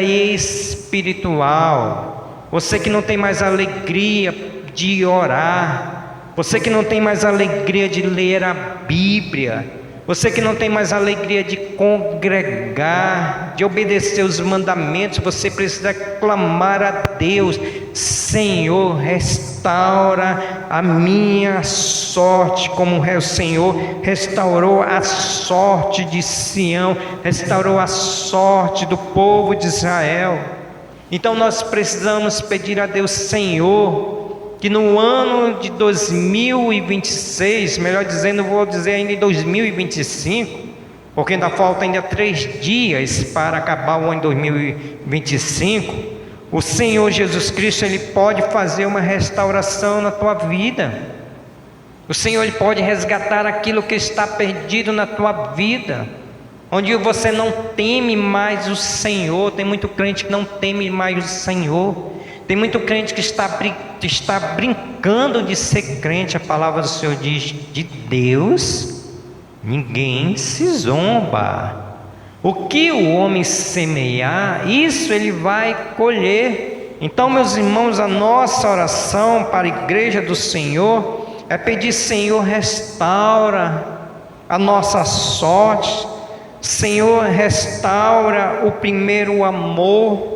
espiritual. Você que não tem mais alegria de orar, você que não tem mais alegria de ler a Bíblia, você que não tem mais alegria de congregar, de obedecer os mandamentos, você precisa clamar a Deus: Senhor, restaura a minha sorte, como o Senhor restaurou a sorte de Sião, restaurou a sorte do povo de Israel. Então nós precisamos pedir a Deus: Senhor, que no ano de 2026, melhor dizendo, vou dizer ainda em 2025, porque ainda falta ainda 3 dias para acabar o ano de 2025, o Senhor Jesus Cristo, ele pode fazer uma restauração na tua vida. O Senhor, ele pode resgatar aquilo que está perdido na tua vida, onde você não teme mais o Senhor. Tem muito crente que não teme mais o Senhor. Tem muito crente que está brincando de ser crente. A palavra do Senhor diz: de Deus ninguém se zomba. O que o homem semear, isso ele vai colher. Então, meus irmãos, a nossa oração para a igreja do Senhor é pedir: Senhor, restaura a nossa sorte. Senhor, restaura o primeiro amor.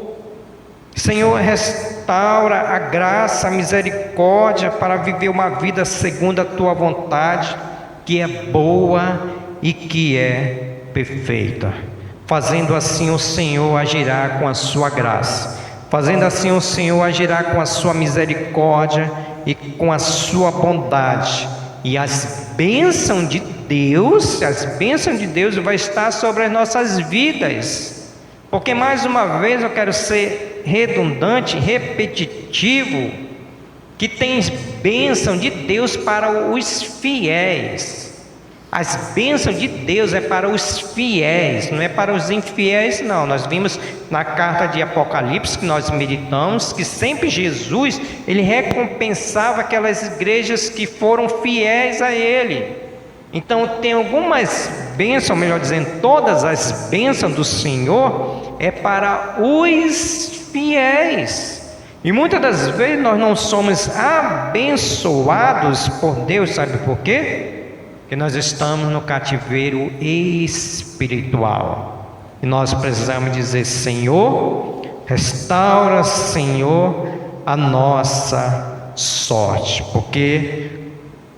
Senhor, restaura a graça, a misericórdia para viver uma vida segundo a tua vontade, que é boa e que é perfeita. Fazendo assim, o Senhor agirá com a sua graça. Fazendo assim, o Senhor agirá com a sua misericórdia e com a sua bondade. E as bênçãos de Deus vai estar sobre as nossas vidas. Porque mais uma vez eu quero ser redundante, repetitivo, que tem bênção de Deus para os fiéis. As bênçãos de Deus é para os fiéis, não é para os infiéis, não. Nós vimos na carta de Apocalipse que nós meditamos que sempre Jesus, ele recompensava aquelas igrejas que foram fiéis a ele. Então tem algumas bênçãos, melhor dizendo, todas as bênçãos do Senhor é para os fiéis. E muitas das vezes nós não somos abençoados por Deus, sabe por quê? Que nós estamos no cativeiro espiritual. E nós precisamos dizer: Senhor, restaura, Senhor, a nossa sorte. Porque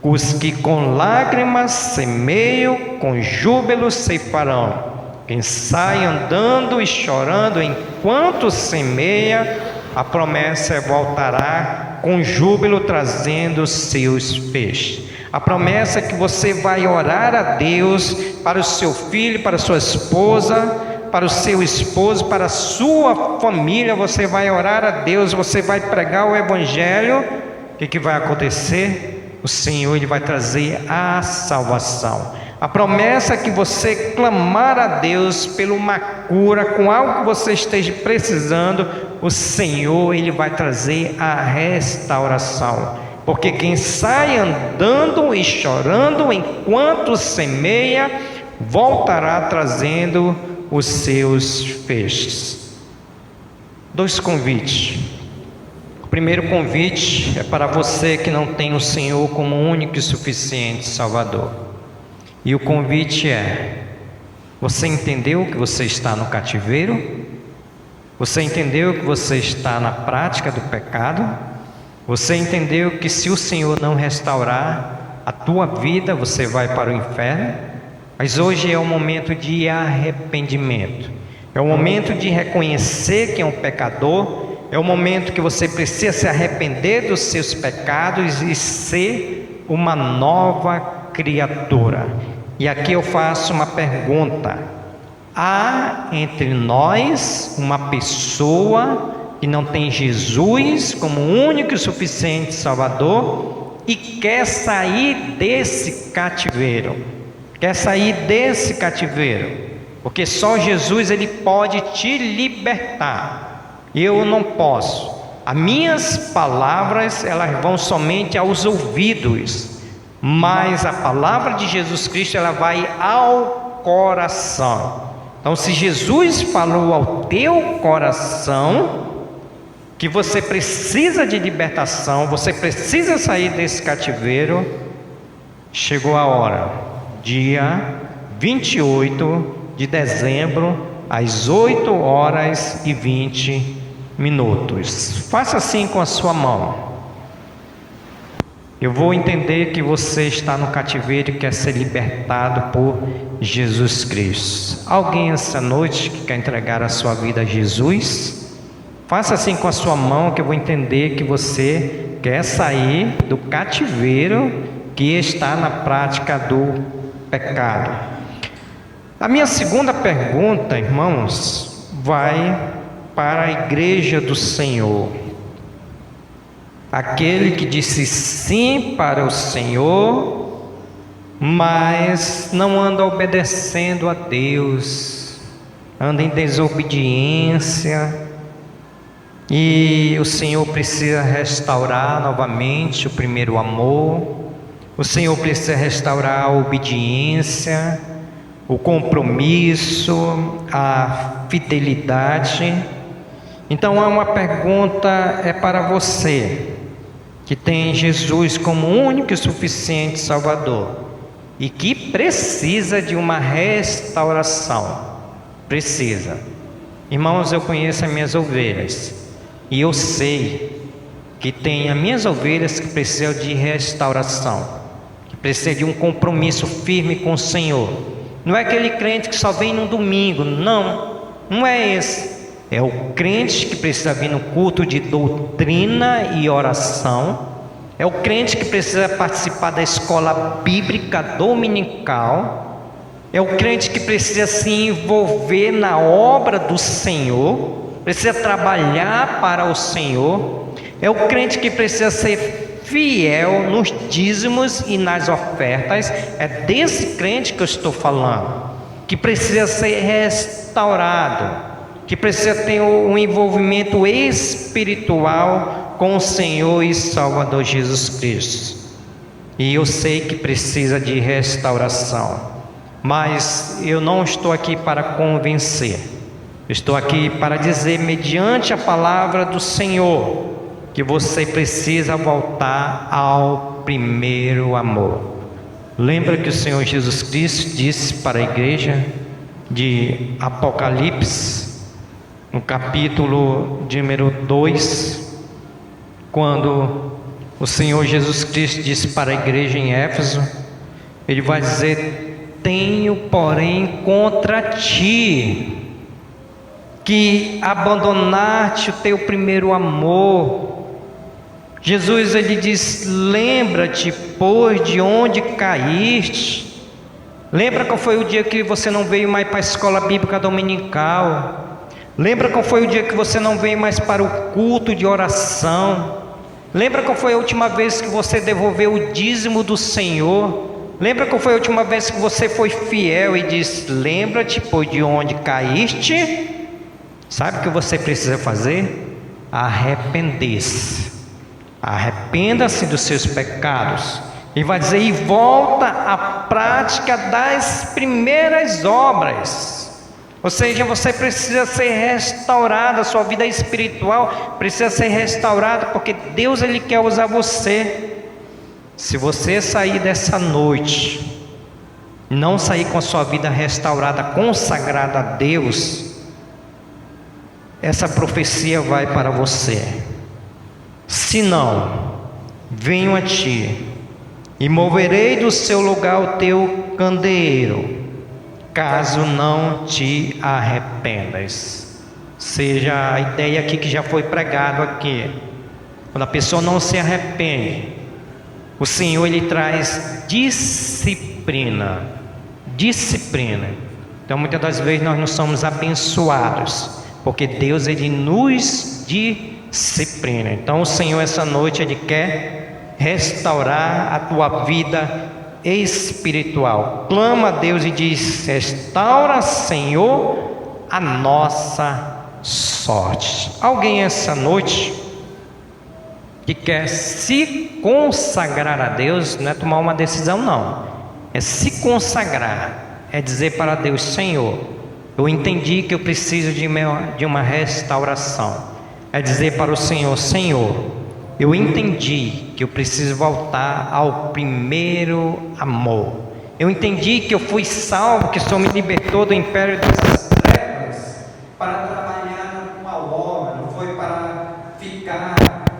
os que com lágrimas semeiam, com júbilo ceifarão. Quem sai andando e chorando enquanto semeia, a promessa voltará com júbilo trazendo seus feixes. A promessa é que você vai orar a Deus para o seu filho, para a sua esposa, para o seu esposo, para a sua família. Você vai orar a Deus, você vai pregar o Evangelho. O que vai acontecer? O Senhor, ele vai trazer a salvação. A promessa é que você clamar a Deus por uma cura, com algo que você esteja precisando, o Senhor, ele vai trazer a restauração. Porque quem sai andando e chorando enquanto semeia, voltará trazendo os seus feixes. 2 convites. O primeiro convite é para você que não tem o Senhor como único e suficiente Salvador. E o convite é: você entendeu que você está no cativeiro? Você entendeu que você está na prática do pecado? Você entendeu que se o Senhor não restaurar a tua vida, você vai para o inferno? Mas hoje é o momento de arrependimento. É o momento de reconhecer que é um pecador. É o momento que você precisa se arrepender dos seus pecados e ser uma nova criatura. E aqui eu faço uma pergunta: há entre nós uma pessoa que não tem Jesus como único e suficiente Salvador e quer sair desse cativeiro? Quer sair desse cativeiro? Porque só Jesus, ele pode te libertar. Eu não posso. As minhas palavras, elas vão somente aos ouvidos, mas a palavra de Jesus Cristo, ela vai ao coração. Então, se Jesus falou ao teu coração que você precisa de libertação, você precisa sair desse cativeiro, chegou a hora. Dia 28 de dezembro, às 8h20. Faça assim com a sua mão. Eu vou entender que você está no cativeiro e quer ser libertado por Jesus Cristo. Alguém essa noite que quer entregar a sua vida a Jesus? Faça assim com a sua mão, que eu vou entender que você quer sair do cativeiro que está na prática do pecado. A minha segunda pergunta, irmãos, vai para a igreja do Senhor. Aquele que disse sim para o Senhor, mas não anda obedecendo a Deus, anda em desobediência. E o Senhor precisa restaurar novamente o primeiro amor. O Senhor precisa restaurar a obediência, o compromisso, a fidelidade. Então há uma pergunta, é para você que tem Jesus como único e suficiente Salvador e que precisa de uma restauração. Precisa. Irmãos, eu conheço as minhas ovelhas e eu sei que tem as minhas ovelhas que precisam de restauração, que precisam de um compromisso firme com o Senhor. Não é aquele crente que só vem no domingo, não é esse. É o crente que precisa vir no culto de doutrina e oração. É o crente que precisa participar da escola bíblica dominical. É o crente que precisa se envolver na obra do Senhor, precisa trabalhar para o Senhor. É o crente que precisa ser fiel nos dízimos e nas ofertas. É desse crente que eu estou falando, que precisa ser restaurado, que precisa ter um envolvimento espiritual com o Senhor e Salvador Jesus Cristo. E eu sei que precisa de restauração, mas eu não estou aqui para convencer. Estou aqui para dizer, mediante a palavra do Senhor, que você precisa voltar ao primeiro amor. Lembra que o Senhor Jesus Cristo disse para a igreja de Apocalipse, no capítulo de número 2, quando o Senhor Jesus Cristo disse para a igreja em Éfeso, Ele vai dizer: tenho porém contra ti que abandonaste o teu primeiro amor. Jesus, Ele diz: lembra-te, pois, de onde caíste. Lembra qual foi o dia que você não veio mais para a escola bíblica dominical? Lembra qual foi o dia que você não veio mais para o culto de oração? Lembra qual foi a última vez que você devolveu o dízimo do Senhor? Lembra qual foi a última vez que você foi fiel e disse: lembra-te, pois, de onde caíste? Sabe o que você precisa fazer? Arrepender-se. Arrependa-se dos seus pecados. E vai dizer: e volta à prática das primeiras obras. Ou seja, você precisa ser restaurado, a sua vida espiritual precisa ser restaurada, porque Deus, Ele quer usar você. Se você sair dessa noite, não sair com a sua vida restaurada, consagrada a Deus, essa profecia vai para você. Se não, venho a ti e moverei do seu lugar o teu candeeiro, caso não te arrependas. Seja a ideia aqui que já foi pregado aqui. Quando a pessoa não se arrepende, o Senhor, Ele traz disciplina. Disciplina. Então muitas das vezes nós não somos abençoados, porque Deus, Ele nos disciplina. Então o Senhor, essa noite, Ele quer restaurar a tua vida espiritual. Clama a Deus e diz: restaura, Senhor, a nossa sorte. Alguém essa noite que quer se consagrar a Deus, não é tomar uma decisão, não, é se consagrar, é dizer para Deus: Senhor, eu entendi que eu preciso de uma restauração. É dizer para o Senhor: Senhor, eu entendi que eu preciso voltar ao primeiro amor. Eu entendi que eu fui salvo, que o Senhor me libertou do império das trevas para trabalhar numa obra, não foi para ficar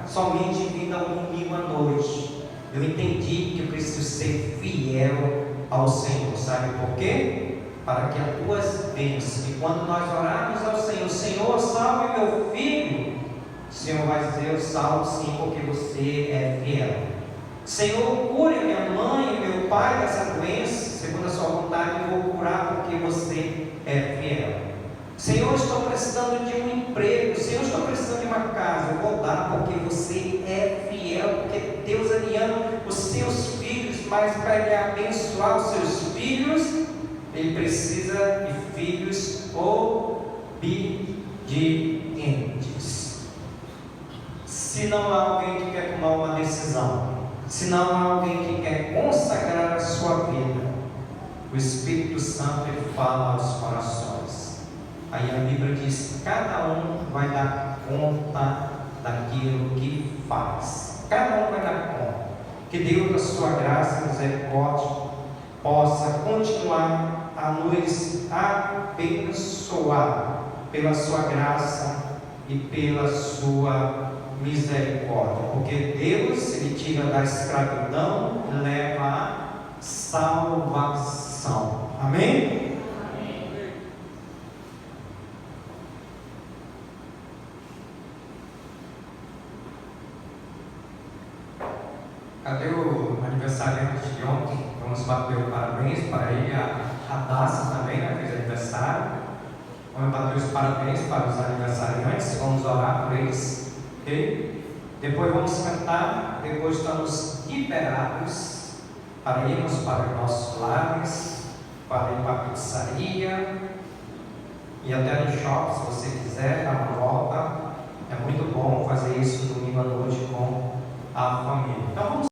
somente vindo ao domingo à noite. Eu entendi que eu preciso ser fiel ao Senhor. Sabe por quê? Para que as tuas bênçãos, e quando nós orarmos ao Senhor: Senhor, salve meu filho, o Senhor vai dizer: eu salvo sim, porque você é fiel. Senhor, cure minha mãe e meu pai dessa doença, segundo a sua vontade, eu vou curar porque você é fiel. Senhor, estou precisando de um emprego. Senhor, estou precisando de uma casa, eu vou dar porque você é fiel, porque Deus, Ele ama os seus filhos, mas para Ele abençoar os seus filhos, Ele precisa de filhos obedientes. Se não há alguém que quer tomar uma decisão, se não há alguém que quer consagrar a sua vida, o Espírito Santo, Ele fala aos corações. Aí a Bíblia diz: cada um vai dar conta daquilo que faz. Cada um vai dar conta. Que Deus, na sua graça e misericórdia, possa continuar a nos abençoar pela sua graça e pela sua misericórdia, porque Deus, Ele tira da escravidão e leva à salvação. Amém? Cadê o aniversariante de ontem? Vamos bater o parabéns para ele, a Daça também, né, fez aniversário. Vamos bater os parabéns para os aniversariantes, vamos orar por eles, ok? Depois vamos cantar, depois estamos liberados para irmos para os nossos lares, para ir para a pizzaria e até no shopping, se você quiser dar uma volta. É muito bom fazer isso domingo à noite com a família. Então vamos